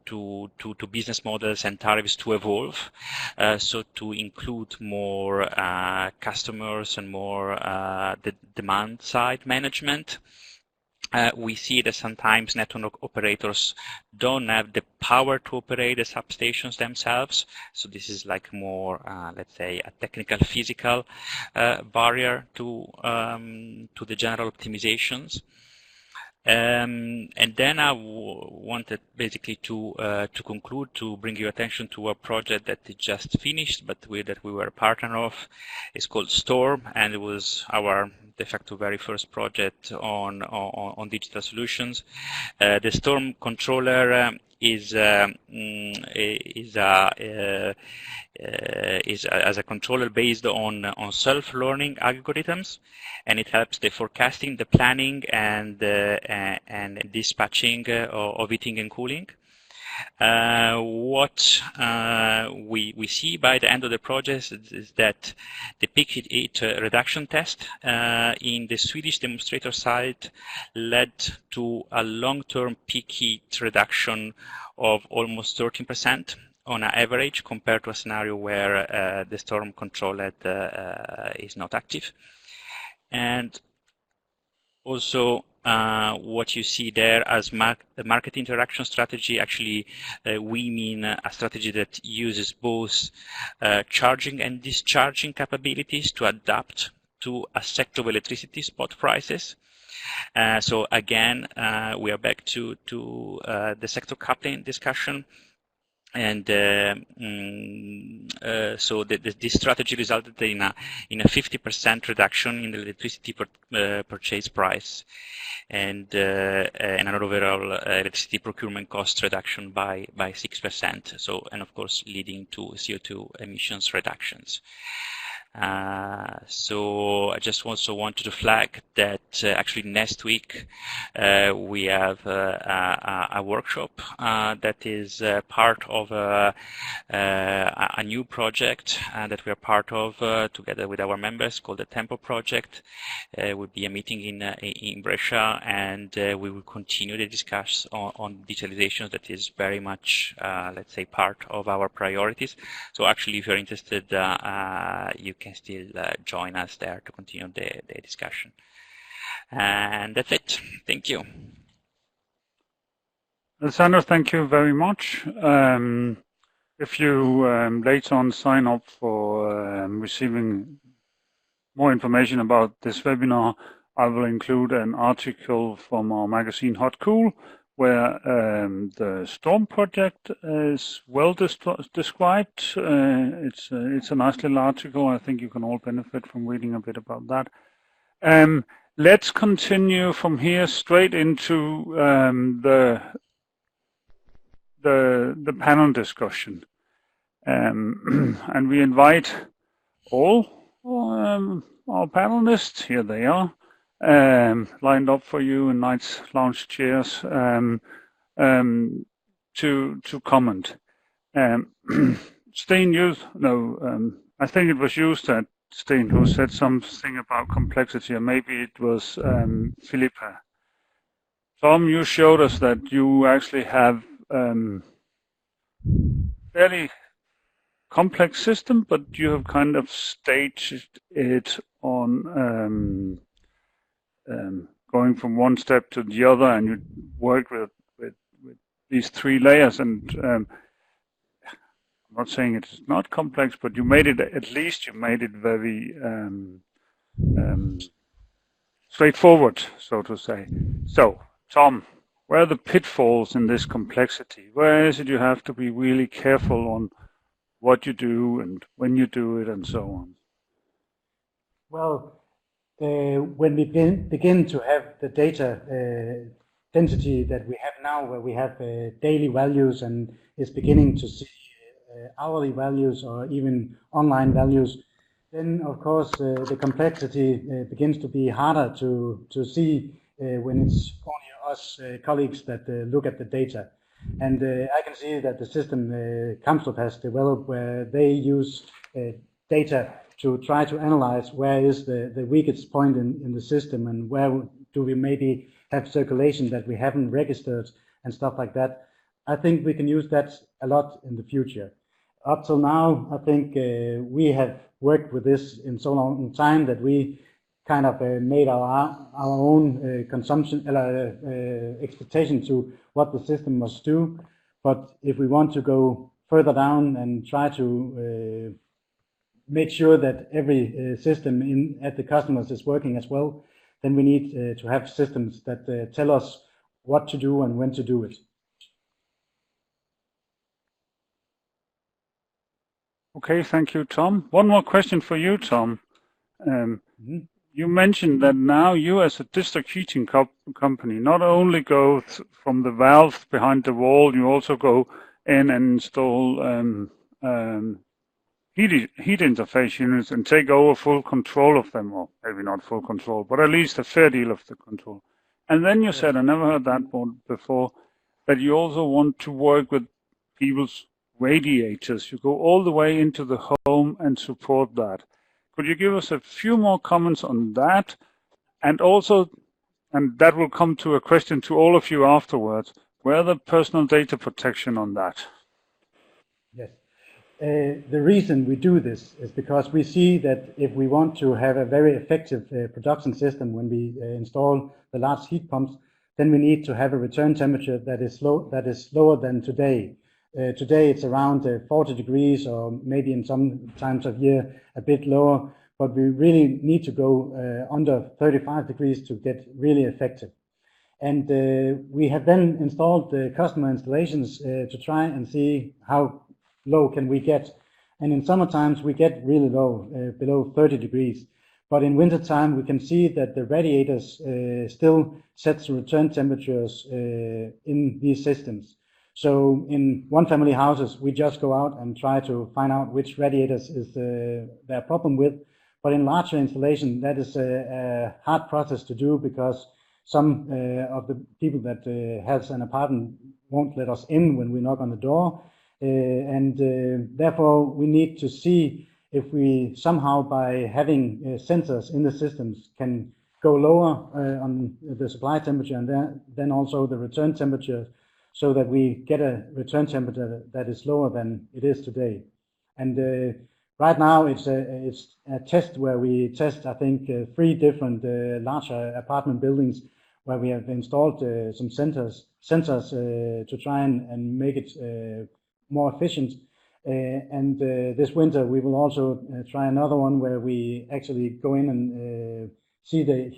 business models and tariffs to evolve, so to include more customers and more the demand side management. We see that sometimes network operators don't have the power to operate the substations themselves. So this is like more, let's say, a technical, physical barrier to the general optimizations. And then I wanted basically to conclude, to bring your attention to a project that is just finished, but that we were a partner of. It's called Storm, and it was our de facto very first project on digital solutions. The Storm controller is as a controller based on self-learning algorithms, and it helps the forecasting, the planning, and dispatching of heating and cooling. What we see by the end of the project is that the peak heat reduction test in the Swedish demonstrator site led to a long-term peak heat reduction of almost 13% on an average, compared to a scenario where the storm controller is not active. And also, what you see there as the market interaction strategy, actually, we mean a strategy that uses both charging and discharging capabilities to adapt to a sector of electricity spot prices. So again, we are back to the sector coupling discussion. And so this strategy resulted in a 50% reduction in the electricity purchase price, and an overall electricity procurement cost reduction by 6%. So, and of course, leading to CO2 emissions reductions. So I just also wanted to flag that actually next week we have a workshop that is part of a new project that we are part of together with our members, called the Tempo Project. Will be a meeting in Brescia, and we will continue the discussion on digitalization that is very much, let's say, part of our priorities. So actually, if you're interested, you can still join us there to continue the discussion. And that's it. Thank you. Alessandro, thank you very much. If you later on sign up for receiving more information about this webinar, I will include an article from our magazine Hot Cool, where the Storm project is well described. It's a nice little article. I think you can all benefit from reading a bit about that. Let's continue from here straight into the panel discussion, and we invite all our panelists. Here they are. Lined up for you in nice lounge chairs to comment. Sten, I think it was you, Sten, who said something about complexity, or maybe it was Philippa. Tom, you showed us that you actually have fairly complex system, but you have kind of staged it on going from one step to the other, and you work with these three layers. And I'm not saying it's not complex, but you made it, at least you made it very straightforward, so to say. So, Tom, where are the pitfalls in this complexity? Where is it you have to be really careful on what you do and when you do it and so on? Well, when we begin to have the data density that we have now, where we have daily values and is beginning to see hourly values or even online values, then of course the complexity begins to be harder to see when it's only us colleagues that look at the data. And I can see that the system Kamstrup has developed, where they use data to try to analyze where is the weakest point in the system, and where do we maybe have circulation that we haven't registered and stuff like that. I think we can use that a lot in the future. Up till now, I think we have worked with this in so long time that we kind of made our own consumption expectation to what the system must do. But if we want to go further down and try to make sure that every system at the customers is working as well, then we need to have systems that tell us what to do and when to do it. Okay, thank you, Tom. One more question for you, Tom. You mentioned that now you, as a district heating company, not only go from the valve behind the wall, you also go in and install heat interface units and take over full control of them, or maybe not full control, but at least a fair deal of the control. And then you said, I never heard that before, that you also want to work with people's radiators. You go all the way into the home and support that. Could you give us a few more comments on that? And also, and that will come to a question to all of you afterwards, where the personal data protection on that? Yes. The reason we do this is because we see that if we want to have a very effective production system when we install the large heat pumps, then we need to have a return temperature that is lower than today. Today it's around 40 degrees, or maybe in some times of year a bit lower, but we really need to go under 35 degrees to get really effective. And we have then installed the customer installations to try and see how low can we get. And in summer times we get really low, below 30 degrees. But in winter time we can see that the radiators still sets return temperatures in these systems. So in one family houses, we just go out and try to find out which radiators is their problem with. But in larger installation, that is a hard process to do, because some of the people that has an apartment won't let us in when we knock on the door. Therefore, we need to see if we somehow, by having sensors in the systems, can go lower on the supply temperature and then also the return temperature, so that we get a return temperature that is lower than it is today. And right now it's a test where we test, I think, 3 different larger apartment buildings where we have installed some sensors to try and make it more efficient. This winter we will also try another one where we actually go in and see the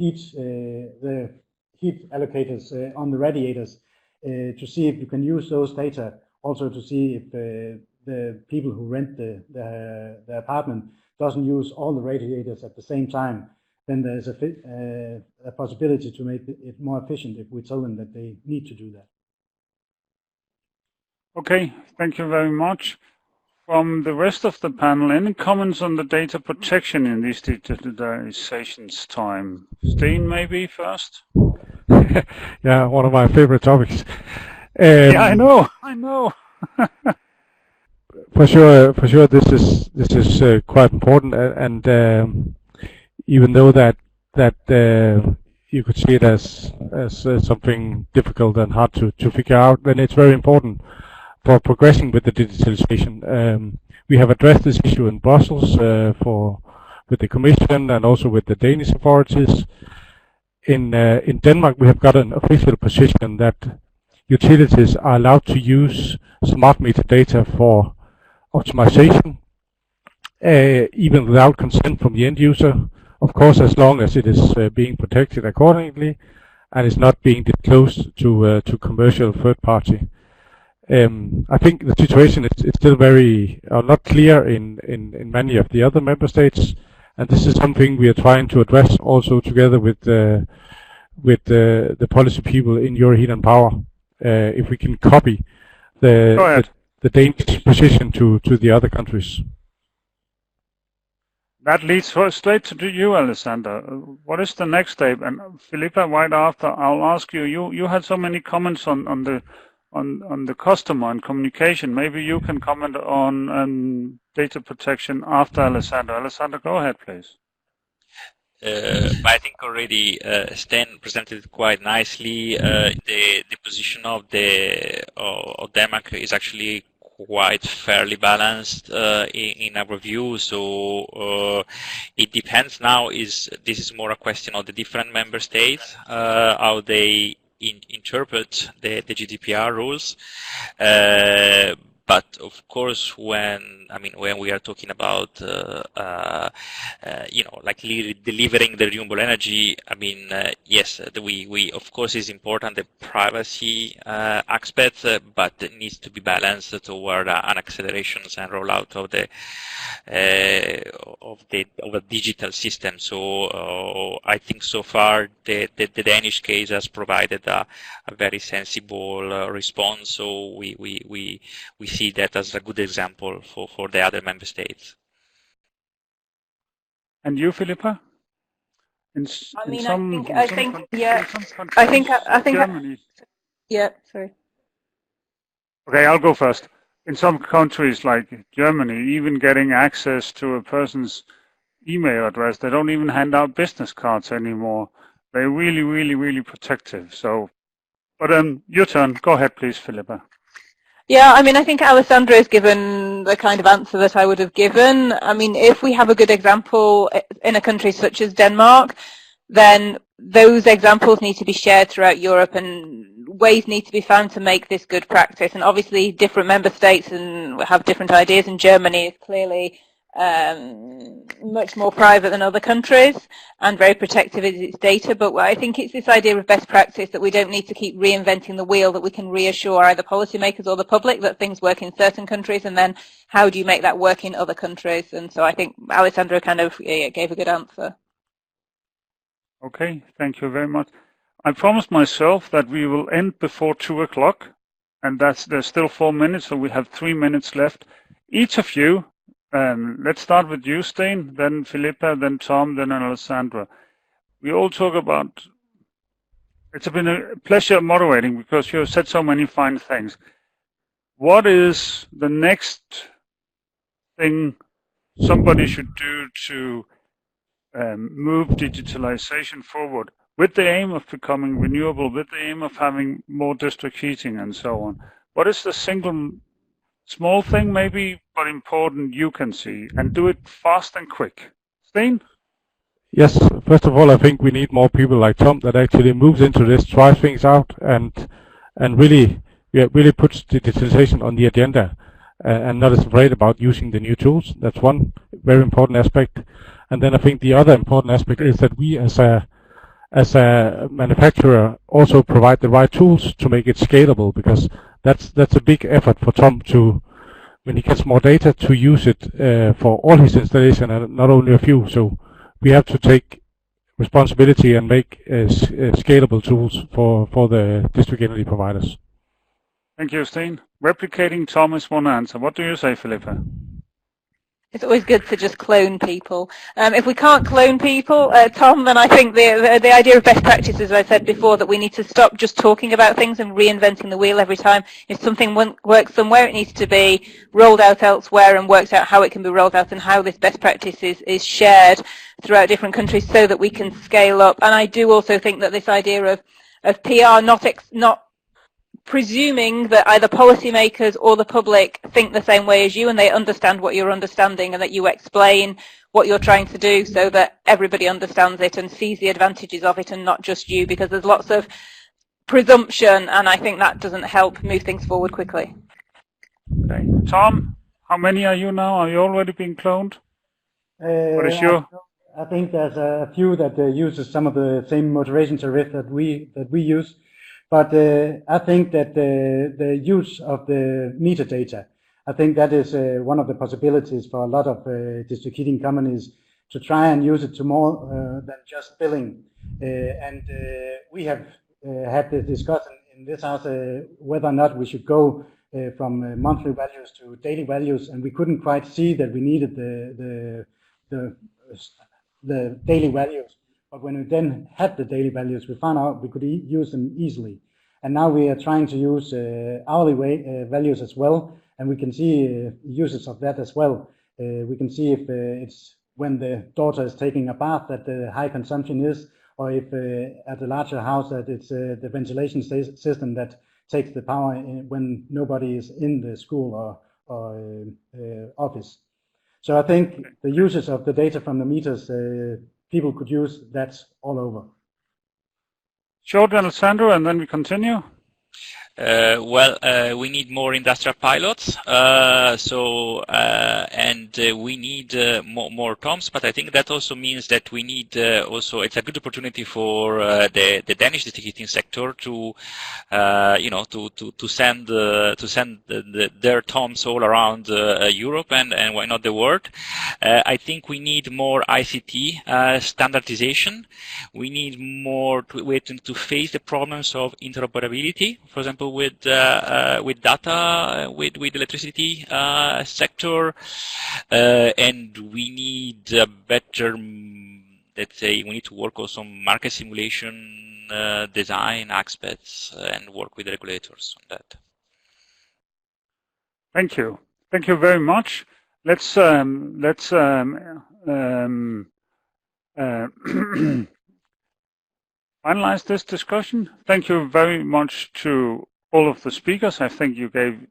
heat allocators on the radiators, to see if you can use those data, also to see if the people who rent the apartment doesn't use all the radiators at the same time. Then there's a possibility to make it more efficient if we tell them that they need to do that. Okay, thank you very much. From the rest of the panel, any comments on the data protection in these digitalizations time? Steen, maybe first? Yeah, one of my favorite topics. Yeah, I know. For sure, this is quite important, and even though that you could see it as something difficult and hard to figure out, then it's very important for progressing with the digitalization. We have addressed this issue in Brussels with the Commission and also with the Danish authorities. In Denmark, we have got an official position that utilities are allowed to use smart meter data for optimization, even without consent from the end user. Of course, as long as it is being protected accordingly and is not being disclosed to commercial third party. I think the situation is still very not clear in many of the other member states, and this is something we are trying to address also together with the policy people in Euroheat and Power. If we can copy the Danish position to the other countries. That leads straight to you, Alexander. What is the next step? And Philippa, right after, I'll ask you. You had so many comments on the customer and communication. Maybe you can comment on data protection after Alexander. Alexander, go ahead, please. I think already Sten presented quite nicely. The position of Denmark is actually quite fairly balanced in our view. So it depends now. This is more a question of the different member states, how they interpret the GDPR rules. But of course, when we are talking about like delivering the renewable energy, yes, we of course is important the privacy aspect, but it needs to be balanced toward an acceleration and rollout of the digital system. So I think so far the Danish case has provided a very sensible response. So we see that as a good example for the other member states. And you, Philippa? I think Germany. Yeah, sorry. Okay, I'll go first. In some countries like Germany, even getting access to a person's email address, they don't even hand out business cards anymore. They're really, really, really protective. So, but your turn. Go ahead, please, Philippa. Yeah, I think Alessandro has given the kind of answer that I would have given. If we have a good example in a country such as Denmark, then those examples need to be shared throughout Europe and ways need to be found to make this good practice. And obviously different member states have different ideas, and Germany is clearly much more private than other countries and very protective of its data. But I think it's this idea of best practice, that we don't need to keep reinventing the wheel, that we can reassure either policymakers or the public that things work in certain countries, and then how do you make that work in other countries? And so I think Alessandro kind of gave a good answer. Okay, thank you very much. I promised myself that we will end before 2 o'clock, and there's still 4 minutes, so we have 3 minutes left. Each of you, let's start with you, Sten, then Philippa, then Tom, then Alessandra. We all talk about, it's been a pleasure moderating because you have said so many fine things. What is the next thing somebody should do to move digitalization forward with the aim of becoming renewable, with the aim of having more district heating and so on? What is the single small thing maybe, but important you can see, and do it fast and quick? Sten? Yes, first of all, I think we need more people like Tom that actually moves into this, tries things out, and really puts digitalization on the agenda, and not as afraid about using the new tools. That's one very important aspect. And then I think the other important aspect is that we as a manufacturer also provide the right tools to make it scalable, because that's a big effort for Tom to, when he gets more data, to use it for all his installation and not only a few. So we have to take responsibility and make scalable tools for the district energy providers. Thank you, Sten. Replicating Tom is one answer. What do you say, Philippa? It's always good to just clone people. If we can't clone people, Tom, then I think the idea of best practice, as I said before, that we need to stop just talking about things and reinventing the wheel every time. If something works somewhere, it needs to be rolled out elsewhere and worked out how it can be rolled out and how this best practice is shared throughout different countries so that we can scale up. And I do also think that this idea of PR not presuming that either policymakers or the public think the same way as you and they understand what you're understanding, and that you explain what you're trying to do so that everybody understands it and sees the advantages of it and not just you, because there's lots of presumption, and I think that doesn't help move things forward quickly. Okay. Tom, how many are you now? Are you already being cloned? What is your... I think there's a few that uses some of the same motivation tariff that we use. But I think that the use of the meter data, I think that is one of the possibilities for a lot of district heating companies to try and use it to more than just billing. And we have had the discussion in this house whether or not we should go from monthly values to daily values, and we couldn't quite see that we needed the daily values. But when we then had the daily values, we found out we could use them easily. And now we are trying to use hourly values as well, and we can see uses of that as well. We can see if it's when the daughter is taking a bath that the high consumption is, or if at a larger house that it's the ventilation system that takes the power when nobody is in the school or office. So I think the uses of the data from the meters, people could use that all over. Short, Alessandro, and then we continue. We need more industrial pilots, and we need more TOMs, but I think that also means that we need it's a good opportunity for the Danish district heating sector to send their TOMs all around Europe and why not the world. I think we need more ICT standardization. We need more to face the problems of interoperability, for example, with data, with electricity sector, and we need a better, let's say, we need to work also on market simulation, design aspects, and work with regulators on that. Thank you. Thank you very much. Let's finalize this discussion. Thank you very much to all of the speakers. I think you gave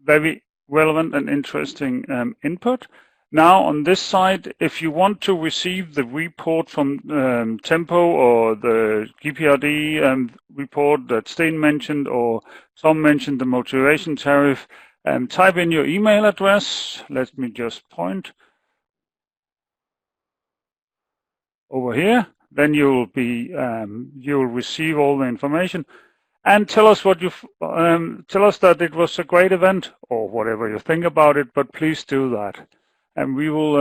very relevant and interesting input. Now on this side, if you want to receive the report from Tempo or the GPRD report that Sten mentioned or Tom mentioned, the motivation tariff, type in your email address. Let me just point over here. Then you'll receive all the information, and tell us what tell us that it was a great event or whatever you think about it. But please do that, and we will.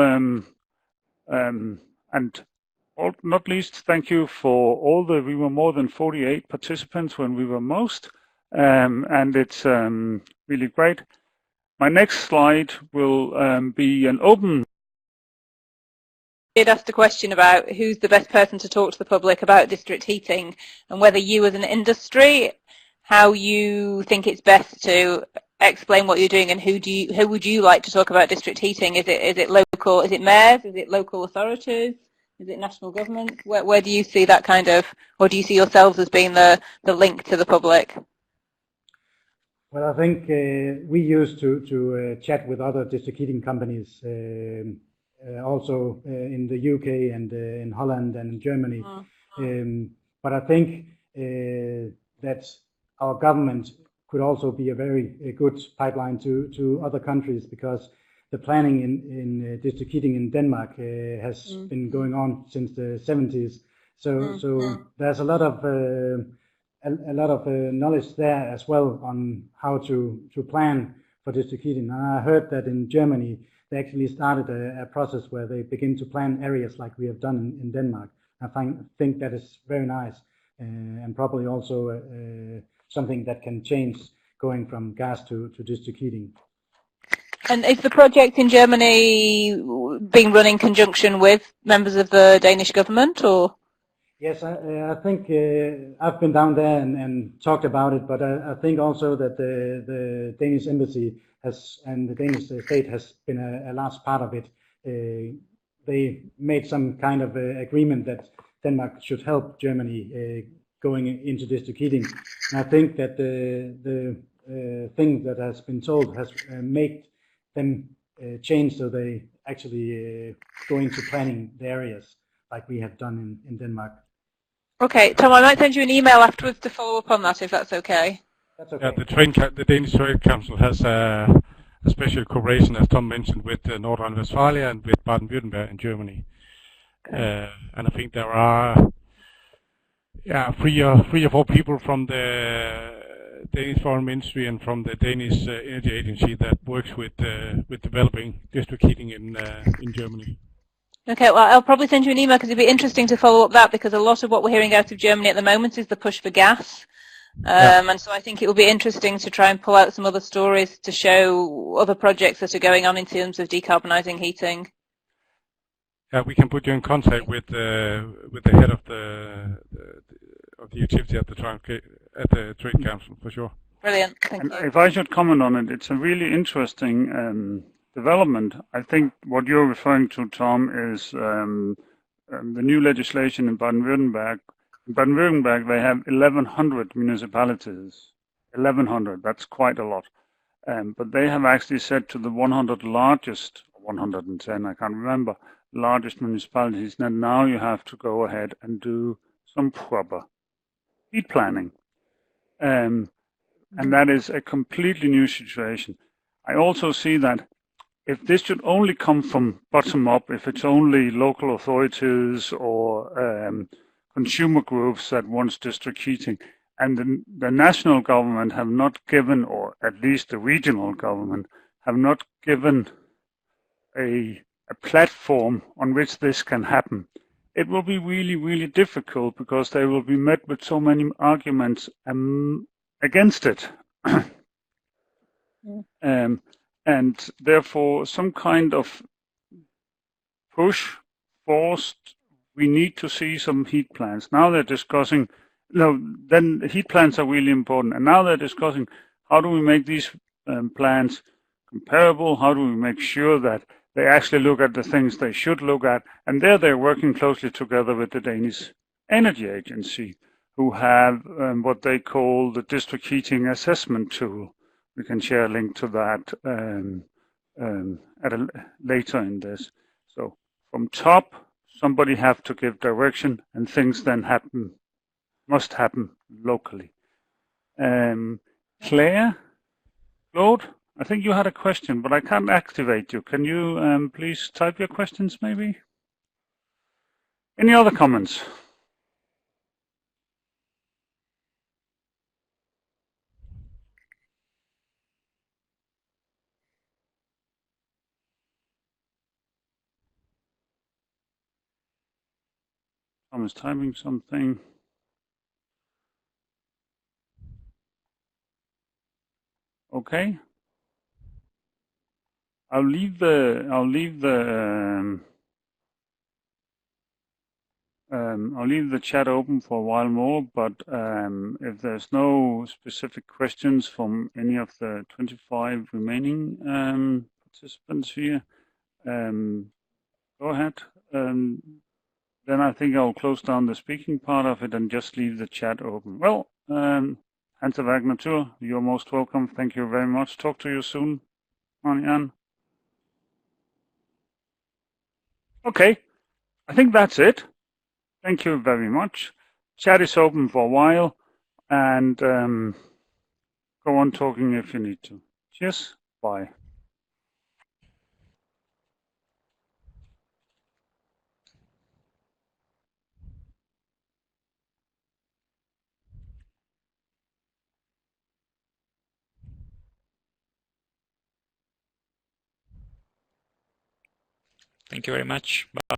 Not least, thank you for we were more than 48 participants when we were most, and it's really great. My next slide will be an open. Did ask the question about who's the best person to talk to the public about district heating, and whether you as an industry, how you think it's best to explain what you're doing, and who would you like to talk about district heating? Is it local? Is it mayors? Is it local authorities? Is it national government? Where do you see that kind of, or do you see yourselves as being the link to the public? Well, I think we used to chat with other district heating companies. Also in the UK and in Holland and in Germany. But I think that our government could also be a very good pipeline to other countries, because the planning in district heating in Denmark has been going on since the 70s. So there's a lot of knowledge there as well on how to plan for district heating. And I heard that in Germany they actually started a process where they begin to plan areas like we have done in Denmark. I think that is very nice, and probably also something that can change going from gas to district heating. And is the project in Germany being run in conjunction with members of the Danish government, or? Yes, I think I've been down there and talked about it, but I think also that the Danish embassy and the Danish state has been a large part of it. They made some kind of agreement that Denmark should help Germany going into district heating. And I think that the thing that has been told has made them change, so they actually go into planning the areas like we have done in Denmark. Okay, Tom, I might send you an email afterwards to follow up on that, if that's okay. That's okay. Yeah, the Danish Trade Council has a special cooperation, as Tom mentioned, with North Rhine-Westphalia and with Baden-Württemberg in Germany. Okay. And I think there are, yeah, three or four people from the Danish Foreign Ministry and from the Danish Energy Agency that works with developing district heating in Germany. Okay, well, I'll probably send you an email because it'd be interesting to follow up that, because a lot of what we're hearing out of Germany at the moment is the push for gas. And so I think it will be interesting to try and pull out some other stories to show other projects that are going on in terms of decarbonising heating. Yeah, we can put you in contact with the head of the activity at the Trade Council for sure. Brilliant, thank And you. if I should comment on it, it's a really interesting development. I think what you're referring to, Tom, is the new legislation in Baden-Württemberg. In Baden-Württemberg, they have 1,100 municipalities. 1,100, that's quite a lot. But they have actually said to the 100 largest, 110, I can't remember, largest municipalities, that now you have to go ahead and do some proper heat planning. And that is a completely new situation. I also see that if this should only come from bottom up, if it's only local authorities or consumer groups that wants district heating, and the national government have not given, or at least the regional government, have not given a platform on which this can happen, it will be really, really difficult because they will be met with so many arguments against it. And therefore, some kind of push, forced, we need to see some heat plans. Now they're discussing, then heat plans are really important. And now they're discussing how do we make these plans comparable? How do we make sure that they actually look at the things they should look at? And there they're working closely together with the Danish Energy Agency, who have what they call the district heating assessment tool. We can share a link to that later in this. So from top, somebody have to give direction, and things then must happen locally. Claude, I think you had a question, but I can't activate you. Can you please type your questions, maybe? Any other comments? Tom is typing something. Okay. I'll leave the chat open for a while more, but if there's no specific questions from any of the 25 remaining participants here, go ahead. Then I think I'll close down the speaking part of it and just leave the chat open. Well, Hans Wagner too, you're most welcome. Thank you very much. Talk to you soon, Marianne. Okay, I think that's it. Thank you very much. Chat is open for a while, and go on talking if you need to. Cheers. Bye. Thank you very much. Bye.